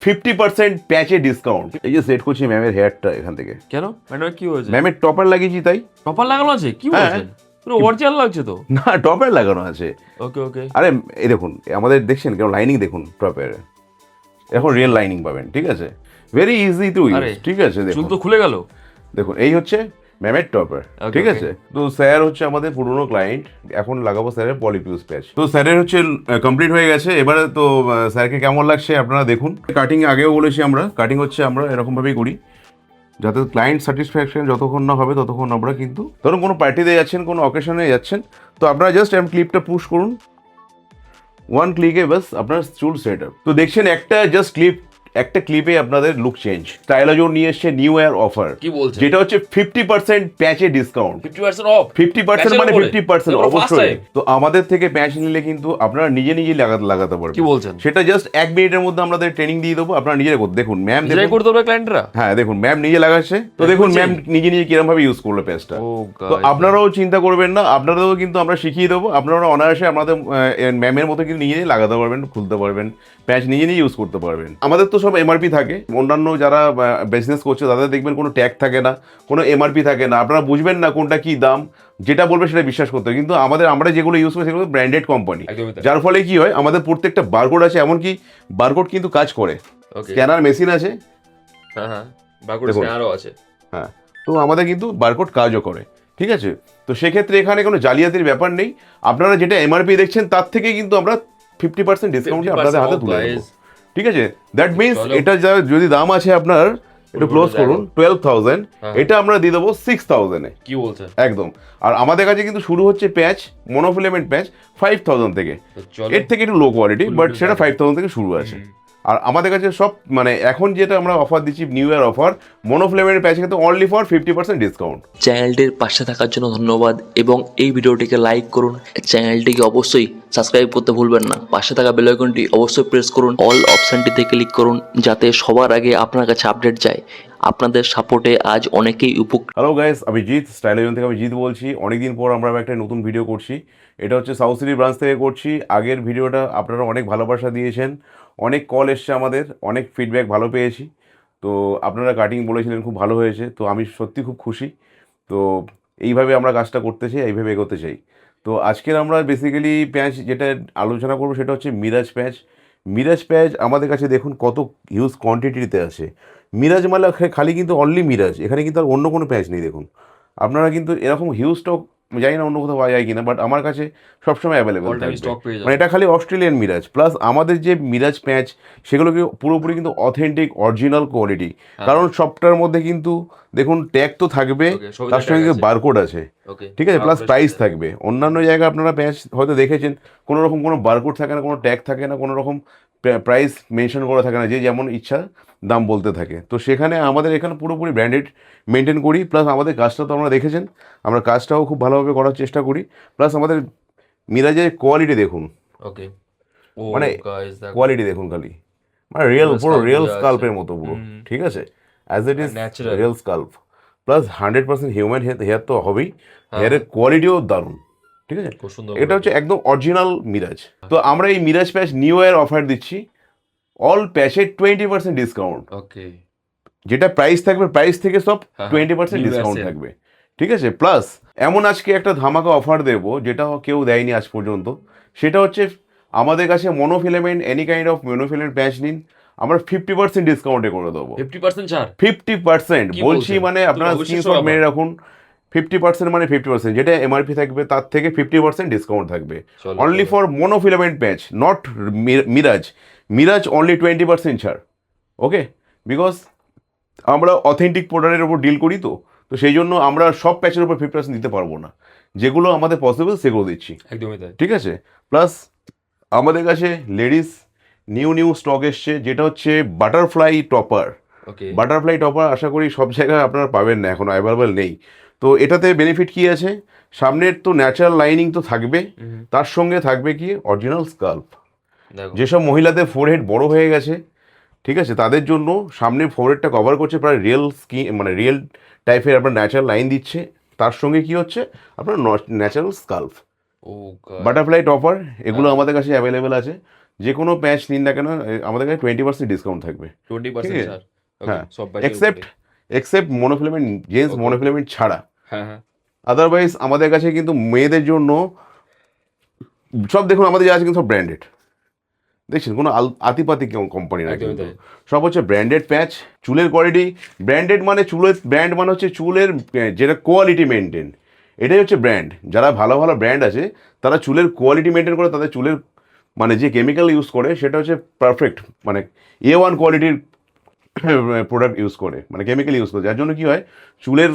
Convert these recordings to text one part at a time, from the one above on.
50% প্যাচে discount. এই যে set করছি ম্যামের হেয়ারটা এখান থেকে। কেন ম্যাডাম কি হয়েছে? ম্যামের টপার লাগিয়েছি তাই। টপার লাগানো আছে? কি হ্যাঁ। বলছেন? পুরো অরিজিনাল লাগছে তো। না, টপার লাগানো আছে। ওকে ওকে। আরে এই দেখুন আমাদের দেখছেন কেন লাইনিং দেখুন টপের, এখন রিয়েল লাইনিং পাবেন। ঠিক আছে, ভেরি ইজি টু ইউজ। আরে ঠিক আছে, চুল দেখুন তো খুলে গেল। দেখুন এই হচ্ছে ম্যামের টপার। Okay, ঠিক okay. আছে, তো স্যার হচ্ছে আমাদের পুরনো ক্লায়েন্ট, এখন লাগাবো স্যারের পলিপিউস প্যাচ। তো স্যারের হচ্ছে কমপ্লিট হয়ে গেছে। এবারে তো স্যারকে কেমন লাগছে আপনারা দেখুন। কাটিং আগেও বলেছি আমরা, কাটিং হচ্ছে আমরা এরকমভাবেই করি যাতে ক্লায়েন্ট স্যাটিসফ্যাকশন যতক্ষণ না হবে ততক্ষণ আমরা কিন্তু, ধরুন কোনো পার্টিতে যাচ্ছেন, কোনো অকেশনে যাচ্ছেন, তো আপনারা জাস্ট ক্লিপটা পুশ করুন, ওয়ান ক্লিকে বাস আপনার চুল সেট আপ। তো দেখছেন একটা জাস্ট একটা ক্লিপে আপনাদের লুক চেঞ্জ। স্টাইলাজোর নিয়ে এসছে নিউ ইয়ার অফার, কি বলছেন? যেটা হচ্ছে 50% প্যাচে ডিসকাউন্ট। 50% অফ। 50% মানে 50% এগুলো first অবশ্যই। time। তো আমাদের থেকে প্যাচ নিলে কিন্তু আপনারা নিজে লাগাতে পারবেন। কি বলছেন? সেটা জাস্ট 1 মিনিটের মধ্যে আমাদের ট্রেনিং দিয়ে দেবো, আপনারা নিজেরা করুন। দেখুন ম্যাম নিজেই করতে পারবে ক্লায়েন্টরা? হ্যাঁ দেখুন ম্যাম নিজে লাগাচ্ছে, তো দেখুন ম্যাম নিজে কিরম ভাবে ইউজ করলো প্যাচটা। তো আপনারাও চিন্তা করবেন না, আপনারাও কিন্তু আমরা শিখিয়ে দেবো, আপনারা অনায়াসে আমাদের ম্যামের মতো কিন্তু নিজেই লাগাতে পারবেন, খুলতে পারবেন, প্যাচ নিজে ইউজ করতে পারবেন। আমাদের তো সব এমআরপি থাকে, অন্যান্য যারা বিজনেস করছে তাদের দেখবেন কোনো ট্যাগ থাকে না, কোনো এমআরপি থাকে না, আপনারা বুঝবেন না কোনটা কি দাম, যেটা বলবে সেটা বিশ্বাস করতে হবে। কিন্তু আমরা যেগুলো ইউজ করি সেগুলো ব্র্যান্ডেড কোম্পানি, যার ফলে কি হয় আমাদের প্রত্যেকটা বারকোড আছে, এমনকি বারকোড কিন্তু কাজ করে, স্ক্যানার মেশিন আছে। হ্যাঁ হ্যাঁ, বারকোড স্ক্যানারও আছে। হ্যাঁ, তো আমাদের কিন্তু বারকোড কাজও করে। ঠিক আছে, তো সেক্ষেত্রে এখানে কোনো জালিয়াতির ব্যাপার নেই। আপনারা যেটা এমআরপি দেখছেন তার থেকে কিন্তু আমরা 50% ডিসকাউন্টে আপনাদের হাতে তুলে দেবো। ঠিক আছে, দ্যাট মিনস এটা যদি দাম আছে আপনার, একটু ক্লোজ করুন 12,000, এটা আমরা দিয়ে দেবো 6,000 এ। কি বলছেন? একদম। আর আমাদের কাছে কিন্তু শুরু হচ্ছে প্যাচ, মনোফিলামেন্ট প্যাচ 5,000 থেকে, এর থেকে একটু লো কোয়ালিটি, বাট সেটা 5,000 থেকে শুরু আছে। আর আমাদের কাছে সব মানে এখন যেটা আমরা অফার দিচ্ছি নিউ ইয়ার অফার, মনোফিলামেন্ট প্যাচে কিন্তু অনলি ফর 50% ডিসকাউন্ট। চ্যানেলটির পাশে থাকার জন্য ধন্যবাদ এবং এই ভিডিওটিকে লাইক করুন। চ্যানেলটিকে অবশ্যই সাবস্ক্রাইব করতে ভুলবেন না। পাশে থাকা বেল আইকনটি অবশ্যই প্রেস করুন, অল অপশনটিতে ক্লিক করুন যাতে সবার আগে আপনার কাছে আপডেট যায়। আপনাদের সাপোর্টে আজ অনেকেই উপকৃত। হ্যালো গাইস, আমি জিৎ, স্টাইলাজন থেকে আমি জিৎ বলছি। অনেকদিন পর আমরা একটা নতুন ভিডিও করছি, এটা হচ্ছে সাউথ সিটি ব্রাঞ্চ থেকে করছি। আগের ভিডিওটা আপনারা অনেক ভালোবাসা দিয়েছেন, অনেক কল এসছে আমাদের, অনেক ফিডব্যাক ভালো পেয়েছি। তো আপনারা কাটিং বলেছিলেন খুব ভালো হয়েছে, তো আমি সত্যি খুব খুশি। তো এইভাবে আমরা কাজটা করতে চাই, এইভাবে এগোতে চাই। তো আজকের আমরা বেসিক্যালি প্যাচ যেটা আলোচনা করবো সেটা হচ্ছে মিরাজ প্যাচ। মিরাজ প্যাচ আমাদের কাছে দেখুন কত হিউজ কোয়ান্টিটিতে আছে। মিরাজ মানে খালি কিন্তু অনলি মিরাজ, এখানে কিন্তু আর অন্য কোনো প্যাচ নেই। দেখুন আপনারা কিন্তু এরকম হিউজ স্টক জানি না অন্য কোথাও পাওয়া যায় কিনা, বাট আমার কাছে সবসময় অ্যাভেলেবেল থাকবে। মানে এটা খালি অস্ট্রেলিয়ান মিরাজ, প্লাস আমাদের যে মিরাজ প্যাচ সেগুলো কি পুরোপুরি কিন্তু অথেন্টিক অরিজিনাল কোয়ালিটি। কারণ সবটার মধ্যে কিন্তু দেখুন ট্যাগ তো থাকবে, তার সঙ্গে কিন্তু বারকোড আছে। ঠিক আছে, প্লাস প্রাইস থাকবে। অন্যান্য জায়গায় আপনারা প্যাচ হয়তো দেখেছেন কোনো রকম কোনো বারকোড থাকে না, কোনো ট্যাগ থাকে না, কোনো রকম প্রাইস মেনশন করা থাকে না, যে যেমন ইচ্ছা দাম বলতে থাকে। তো সেখানে আমাদের এখানে পুরোপুরি ব্র্যান্ডেড মেনটেন করি, প্লাস আমাদের কাজটা তো আপনারা দেখেছেন, আমরা কাজটাও খুব ভালোভাবে করার চেষ্টা করি। প্লাস আমাদের মিরাজের কোয়ালিটি দেখুন, ওকে, মানে কোয়ালিটি দেখুন খালি, মানে রিয়েল, পুরো রিয়েল স্কাল্পের মতো পুরো। ঠিক আছে, as it is real scalp, plus 100% human hair তো হবেই, হেয়ারের কোয়ালিটিও দারুণ। ঠিক আছে, এটা হচ্ছে একদম অরিজিনাল মিরাজ। তো আমরা এই মিরাজ প্যাচ নিউ ইয়ার অফার দিচ্ছি, অল প্যাচে 20% ডিসকাউন্ট। ওকে, যেটা প্রাইস থাকবে প্রাইস থেকে সব 20% ডিসকাউন্ট থাকবে। ঠিক আছে, প্লাস এমন আজকে একটা ধামাকা অফার দেবো যেটা কেউ দেয়নি আজ পর্যন্ত। সেটা হচ্ছে আমাদের কাছে monofilament, any kind of monofilament patch নিন, আমরা 50% ডিসকাউন্টে করে দেবো। 50% ছাড়? 50% বলছি, মানে আপনারা স্ক্রিনশট মেরে রাখুন। 50% মানে 50%, যেটা এমআরপি থাকবে তার থেকে 50% ডিসকাউন্ট থাকবে, only for monofilament patch, not Mirage. Mirage only 20% ছাড়। ওকে, বিকজ আমরা অথেন্টিক প্রোডাক্টের উপর ডিল করি, তো তো সেই জন্য আমরা সব প্যাচের উপর 50% দিতে পারবো না, যেগুলো আমাদের পসিবল সেগুলো দিচ্ছি। একদমই তাই। ঠিক আছে, প্লাস আমাদের কাছে লেডিস নিউ স্টক এসছে, যেটা হচ্ছে বাটারফ্লাই টপার। বাটারফ্লাই টপার আশা করি সব জায়গায় আপনারা পাবেন না, এখন অ্যাভেলেবেল নেই। তো এটাতে বেনিফিট কি আছে, সামনের তো ন্যাচারাল লাইনিং তো থাকবে, তার সঙ্গে থাকবে কি অরিজিনাল স্কাল্প। যেসব মহিলাদের ফোরহেড বড় হয়ে গেছে, ঠিক আছে, তাদের জন্য সামনে ফোরহেডটা কভার করছে, প্রায় রিয়েল মানে রিয়েল টাইপের আপনার ন্যাচারাল লাইন দিচ্ছে, তার সঙ্গে কি হচ্ছে আপনার ন্যাচারাল স্কাল্প। বাটারফ্লাই টপার এগুলো আমাদের কাছে অ্যাভেলেবেল আছে। যে কোনো প্যাচ নিন না কেন আমাদের কাছে 20% ডিসকাউন্ট থাকবে। 20% ঠিক আছে? ছাড়। হ্যাঁ, ওকে, সব ব্যাচের except except monofilament gents Okay, monofilament ছাড়া। হ্যাঁ, হ্যাঁ। আদারওয়াইজ আমাদের কাছে কিন্তু মেয়েদের জন্য সব দেখুন আমাদের যা আছে কিন্তু সব ব্র্যান্ডেড। দেখছেন কোনো আতিপাতি কোম্পানি না একদমই কিন্তু, তাই। সব হচ্ছে ব্র্যান্ডেড প্যাচ। চুলের কোয়ালিটি ব্র্যান্ডেড, মানে চুলের ব্র্যান্ড মানে হচ্ছে চুলের যেটা কোয়ালিটি মেনটেন, এটাই হচ্ছে ব্র্যান্ড। যারা ভালো ভালো ব্র্যান্ড আছে তারা চুলের কোয়ালিটি মেনটেন করে, তাদের চুলের মানে যে কেমিক্যাল ইউজ করে সেটা হচ্ছে পারফেক্ট, মানে A1 কোয়ালিটির প্রোডাক্ট ইউজ করে, মানে কেমিক্যাল ইউজ করে, যার জন্য কি হয় চুলের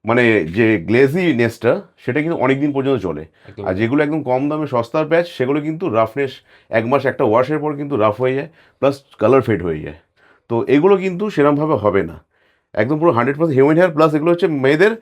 মানে যে গ্লেজিনেসটা সেটা কিন্তু অনেক দিন পর্যন্ত চলে। একদম। আর যেগুলো একদম কম দামে সস্তার প্যাচ সেগুলো কিন্তু রাফনেস, এক মাস একটা ওয়াশের পর কিন্তু রাফ হয়ে যায়, প্লাস কালার ফেড হয়ে যায়। তো এগুলো কিন্তু সেরকমভাবে হবে না, একদম পুরো 100% হিউম্যান হেয়ার। প্লাস এগুলো হচ্ছে মেয়েদের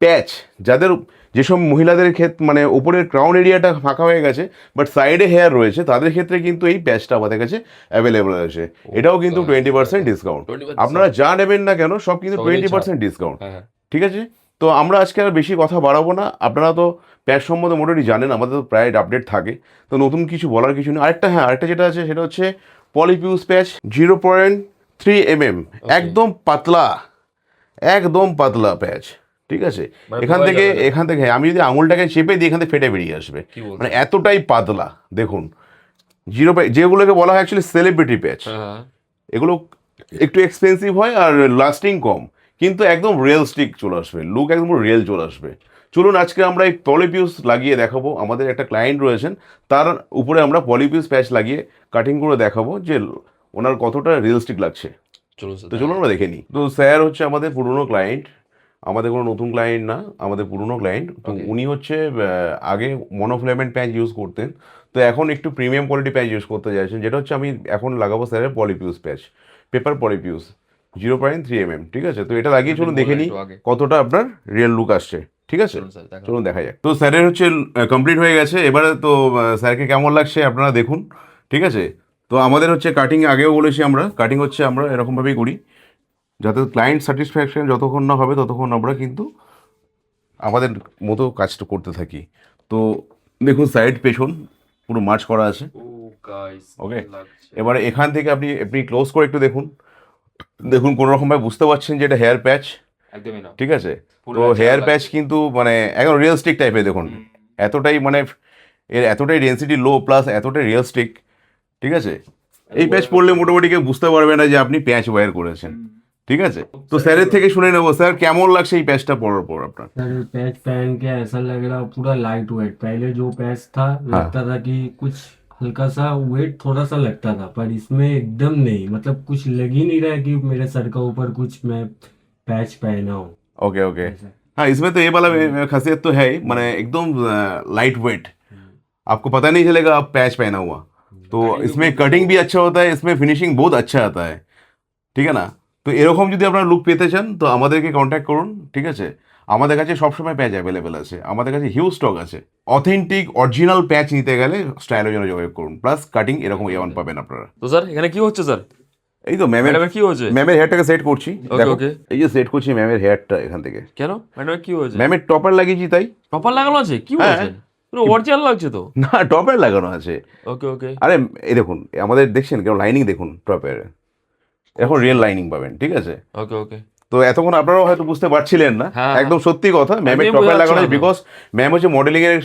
প্যাচ, যাদের যেসব মহিলাদের ক্ষেত্রে মানে উপরের ক্রাউন এরিয়াটা ফাঁকা হয়ে গেছে বাট সাইডে হেয়ার রয়েছে, তাদের ক্ষেত্রে কিন্তু এই প্যাচটা আমাদের কাছে অ্যাভেলেবল আছে। এটাও কিন্তু 20% ডিসকাউন্ট। 20% আপনারা যা নেবেন না কেন সব কিন্তু সবই 20% ডিসকাউন্ট। হ্যাঁ, হ্যাঁ। ঠিক আছে, তো আমরা আজকে আর বেশি কথা বাড়াবো না। আপনারা তো প্যাচ সম্বন্ধে মোটামুটি জানেন, আমাদের তো প্রায় আপডেট থাকে, তো নতুন কিছু বলার কিছু নেই। আরেকটা যেটা আছে সেটা হচ্ছে পলিপিউস প্যাচ 0.3 mm, একদম পাতলা, একদম পাতলা প্যাচ। ঠিক আছে, মানে এখান বোঝা থেকে যাবে না। এখান থেকে আমি যদি আঙুলটাকে চেপে দিই এখান থেকে ফেটে বেরিয়ে আসবে, কি বলছো? মানে এতটাই পাতলা। দেখুন যেগুলোকে বলা হয় অ্যাকচুয়ালি সেলিব্রিটি প্যাচ, হ্যাঁ, হ্যাঁ। এগুলো একটু এক্সপেন্সিভ হয় আর লাস্টিং কম, কিন্তু একদম রিয়েলস্টিক চলে আসবে, লুক একদম রিয়েল চলে আসবে। চলুন আজকে আমরা এই পলিপিউস লাগিয়ে দেখাবো। আমাদের একটা ক্লায়েন্ট রয়েছেন, তার উপরে আমরা পলিপিউস প্যাচ লাগিয়ে কাটিং করে দেখাবো যে ওনার কতটা রিয়েলস্টিক লাগছে। চলুন স্যার। তো চলুন আমরা দেখে নিই। তো স্যার হচ্ছে আমাদের পুরনো ক্লায়েন্ট, আমাদের কোনো নতুন ক্লায়েন্ট না, আমাদের পুরনো ক্লায়েন্ট। তো Okay. উনি হচ্ছে আগে মনোফিলামেন্ট প্যাচ ইউজ করতেন, তো এখন একটু প্রিমিয়াম কোয়ালিটি প্যাচ ইউজ করতে চাইছেন, যেটা হচ্ছে আমি এখন লাগাবো স্যারের পলিপিউস প্যাচ, পেপার পলিপিউস 0.3 mm। ঠিক আছে, তো এটা লাগিয়ে চলুন দেখে নিই একটু আগে। কতটা আপনার রিয়েল লুক আসছে। ঠিক আছে, চলুন স্যার, দেখা চলুন দেখা যাক। তো স্যারের হচ্ছে কমপ্লিট হয়ে গেছে, এবারে তো স্যারকে কেমন লাগছে আপনারা দেখুন। ঠিক আছে, তো আমাদের হচ্ছে কাটিং আগেও বলেছি আমরা, কাটিং হচ্ছে আমরা এরকমভাবেই করি, যাতে ক্লায়েন্ট স্যাটিসফ্যাকশন যতক্ষণ না হবে ততক্ষণ আমরা কিন্তু আমাদের মতো কাজটা করতে থাকি। তো দেখুন সাইড পেছন পুরো মার্চ করা আছে। ও গাইস, Okay. এবারে এখান থেকে আপনি আপনি ক্লোজ করে একটু দেখুন, দেখুন কোনো রকমভাবে বুঝতে পারছেন যে এটা হেয়ার প্যাচ। একদমই না। ঠিক আছে, পুরো তো natural হেয়ার লাগছে। প্যাচ কিন্তু মানে একদম রিয়েলস্টিক টাইপের, দেখুন এতটাই মানে এর এতটাই ডেন্সিটি লো প্লাস এতটাই রিয়েলস্টিক। ঠিক আছে, এই প্যাচ পড়লে মোটামুটি কেউ বুঝতে পারবে না যে আপনি প্যাচ ওয়্যার করেছেন। ঠিক আছে, তো স্যারের থেকে শুনে নেবো স্যার কেমন লাগছে এই প্যাচটা পরার পর আপনার। सर पैच पहन के ऐसा लग रहा पूरा लाइट वेट। पहले जो पैच था लगता था कि कुछ हल्का सा वेट थोड़ा सा लगता था, पर इसमें एकदम नहीं, मतलब कुछ लग ही नहीं रहा है कि मेरे सर का ऊपर कुछ मैं पैच पहना हूँ ओके ओके, ऐसा। हाँ इसमें तो ये वाला खासियत तो है ही, मैंने एकदम लाइट वेट, आपको पता नहीं चलेगा आप पैच पहना हुआ। तो इसमें कटिंग भी अच्छा होता है, इसमें फिनिशिंग बहुत अच्छा आता है। ঠিক আছে না, তো এরকম যদি আপনারা লুক পেতে চান তো আমাদেরকে কন্ট্যাক্ট করুন। ঠিক আছে, আমাদের কাছে সবসময় প্যাচ অ্যাভেলেবেল আছে, আমাদের কাছে হিউজ স্টক আছে। অথেন্টিক অরিজিনাল প্যাচ নিতে গেলে স্টাইলের জন্য যোগাযোগ করুন, প্লাস কাটিং এরকম A1 পাবেন আপনারা। তো স্যার এখানে কি হচ্ছে স্যার? এই তো ম্যামের ম্যাডামের কি হয়েছে? ম্যামের হেয়ারটাকে সেট করছি। Okay, দেখো okay. এই যে সেট করছি ম্যামের হেয়ারটা এখান থেকে, কেন ম্যাডামের কি হয়েছে? ম্যামের টপার লাগিয়েছি তাই। টপার লাগানো আছে? কি হ্যাঁ। বলছেন? পুরো অরিজিনাল লাগছে তো। না টপার লাগানো আছে। ওকে, ওকে। আরে এই দেখুন আমাদের দেখছেন কেন লাইনিং দেখুন টপের, এখন রিয়েল লাইনিং পাবেন। ঠিক আছে, ওকে, ওকে। তো এতক্ষণ আপনারাও হয়তো বুঝতে পারছিলেন না, হ্যাঁ, একদম সত্যি কথা ম্যামের একদমই টপার বোঝা লাগানো যাচ্ছে না। বিকজ ম্যাম হচ্ছে মডেলিং এর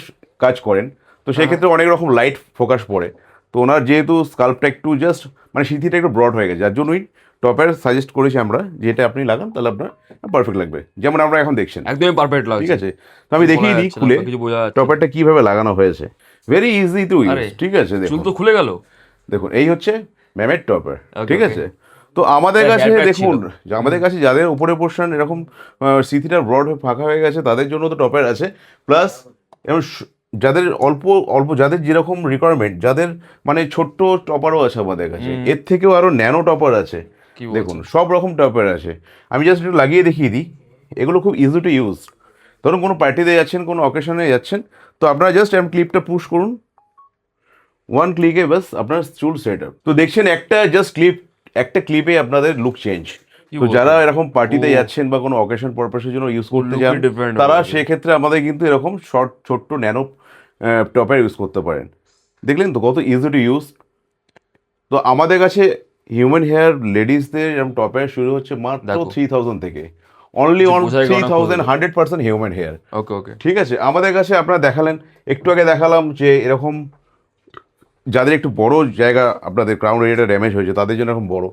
কাজ করেন, তো সেই ক্ষেত্রে অনেক রকম লাইট ফোকাস পড়ে। তো ওনার যেহেতু স্কাল্পটা একটু জাস্ট মানে সিঁথিটা একটু ব্রড হয়ে গেছে, যার জন্যই টপার সাজেস্ট করেছি আমরা, যেটা আপনি লাগান তাহলে আপনার পারফেক্ট লাগবে, যেমন আমরা এখন দেখছেন। একদমই পারফেক্ট লাগছে। ঠিক আছে, তো আমি দেখিয়ে দিই বোঝা যাচ্ছে না, খুলে কিছু বোঝা যাচ্ছে না। টপারটা কিভাবে লাগানো হয়েছে, ভেরি ইজি টু ইউজ। আরে, ঠিক আছে, চুল দেখুন তো খুলে গেল। দেখুন এই হচ্ছে ম্যামের টপার। Okay, ঠিক okay. আছে, তো আমাদের এটা কাছে hair patch দেখুন ছিল। যে আমাদের কাছে যাদের উপরে পোর্শন এরকম সিথিটার ব্রড হয়ে ফাঁকা হয়ে গেছে তাদের জন্য তো টপার আছে, প্লাস যাদের অল্প অল্প যাদের যেরকম রিকোয়ারমেন্ট, যাদের মানে ছোট্ট টপারও আছে আমাদের কাছে, এর থেকেও আরো ন্যানো টপার আছে। কি দেখুন সব রকম টপার আছে, আমি জাস্ট একটু লাগিয়ে দেখিয়ে দিই। এগুলো খুব ইজি টু ইউজ, ধরুন কোনো পার্টিতে যাচ্ছেন, কোনো অকেশনে যাচ্ছেন, তো আপনারা জাস্ট ক্লিপটা পুশ করুন, ওয়ান ক্লিকে বাস আপনার চুল সেট আপ। তো দেখছেন একটা ক্লিপে আপনাদের লুক চেঞ্জ। কি তো বলছেন? যারা এরকম পার্টিতে ও। যাচ্ছেন বা কোনো অকেশন পারপাসের জন্য ইউজ করতে Look-ই চান, different তারা হয়ে যাবে। সেক্ষেত্রে আমাদের কিন্তু এরকম ছোট্ট ন্যানো টপার ইউজ করতে পারেন। দেখলেন তো কত ইজি টু ইউজ। তো আমাদের কাছে হিউম্যান হেয়ার লেডিসদের এরকম টপ হেয়ার শুরু হচ্ছে মাত্র দেখো। 3000 থেকে, অনলি অন বোঝাই গেল না 3000, পুরো। 100% হিউম্যান হেয়ার। ওকে ওকে। ঠিক আছে, আমাদের কাছে আপনারা দেখালেন, একটু আগে দেখালাম যে এরকম যাদের একটু বড় জায়গা আপনাদের ক্রাউন এরিয়াটা ড্যামেজ হয়েছে তাদের জন্য এরকম বড়,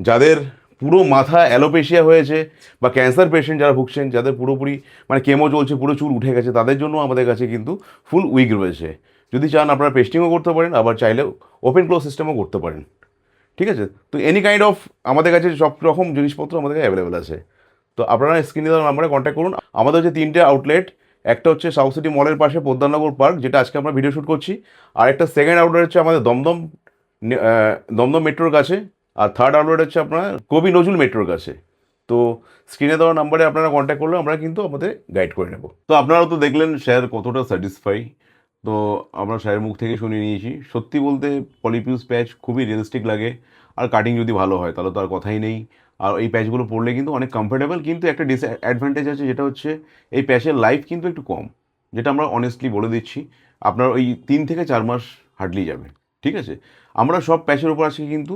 যাদের পুরো মাথা অ্যালোপেশিয়া হয়েছে বা ক্যান্সার পেশেন্ট যারা ভুগছেন, যাদের পুরোপুরি মানে কেমো চলছে, পুরো চুল উঠে গেছে, তাদের জন্য আমাদের কাছে কিন্তু ফুল উইগ রয়েছে। যদি চান আপনারা পেস্টিংও করতে পারেন, আবার চাইলে ওপেন ক্লোজ সিস্টেমও করতে পারেন। ঠিক আছে, তো এনি কাইন্ড অফ আমাদের কাছে সব রকম জিনিসপত্র আমাদের কাছে অ্যাভেলেবেল আছে। তো আপনারা স্ক্রিনে দেওয়া নাম্বারে কন্ট্যাক্ট করুন। আমাদের হচ্ছে 3টে আউটলেট, একটা হচ্ছে সাউথ সিটি মলের পাশে পোদ্দারনগর পার্ক, যেটা আজকে আমরা ভিডিও শ্যুট করছি, আর একটা সেকেন্ড আউটলেট হচ্ছে আমাদের দমদম মেট্রোর কাছে, আর থার্ড আউটলেট হচ্ছে আপনার কবি নজরুল মেট্রোর কাছে। তো স্ক্রিনে দেওয়া নাম্বারে আপনারা কন্ট্যাক্ট করলে আমরা কিন্তু আমাদের গাইড করে নেব। তো আপনারাও তো দেখলেন স্যার কতটা স্যাটিসফাই। তো আমরা স্যারের মুখ থেকে শুনে নিয়েছি, সত্যি বলতে পলিপিউস প্যাচ খুবই রিয়েলিস্টিক লাগে, আর কাটিং যদি ভালো হয় তাহলে তো আর কথাই নেই। আর এই প্যাচগুলো পরলে কিন্তু অনেক কমফোর্টেবল, কিন্তু একটা ডিসঅ্যাডভান্টেজ আছে, যেটা হচ্ছে এই প্যাচের লাইফ কিন্তু একটু কম, যেটা আমরা অনেস্টলি বলে দিচ্ছি। আপনার ওই 3 থেকে 4 মাস হার্ডলি যাবে। ঠিক আছে, আমরা সব প্যাচের উপর আজকে কিন্তু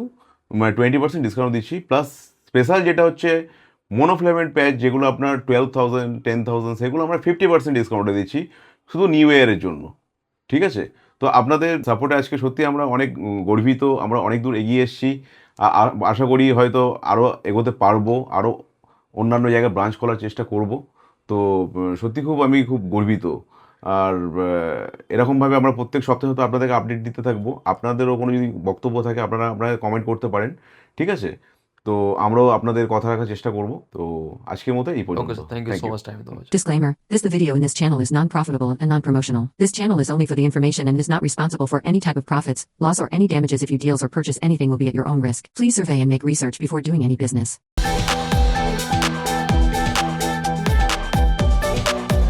20% ডিসকাউন্ট দিচ্ছি, প্লাস স্পেশাল যেটা হচ্ছে মোনোফ্লেমেন্ট প্যাচ, যেগুলো আপনার 12,000 10,000, সেগুলো আমরা 50% ডিসকাউন্টে দিচ্ছি শুধু নিউ ইয়ারের জন্য। ঠিক আছে, তো আপনাদের সাপোর্টে আজকে সত্যি আমরা অনেক গর্বিত, আমরা অনেক দূর এগিয়ে এসেছি। আশা করি হয়তো আরও এগোতে পারবো, আরও অন্যান্য জায়গায় ব্রাঞ্চ খোলার চেষ্টা করব। তো সত্যি আমি খুব গর্বিত। আর এরকমভাবে আমরা প্রত্যেক সপ্তাহে তো আপনাদেরকে আপডেট দিতে থাকবো। আপনাদেরও কোনো যদি বক্তব্য থাকে আপনারা কমেন্ট করতে পারেন। ঠিক আছে, তো আমরাও আপনাদের কথা রাখার চেষ্টা করব। তো আজকের মতো এই ওকে পর্যন্ত। Sir, thank you Thank so you. Much time দেওয়ার জন্য। Disclaimer. The video in this channel is non-profitable and non-promotional. This channel is only for the information and is not responsible for any type of profits, loss or any damages if you deals or purchase anything will be at your own risk. Please survey and make research before doing any business.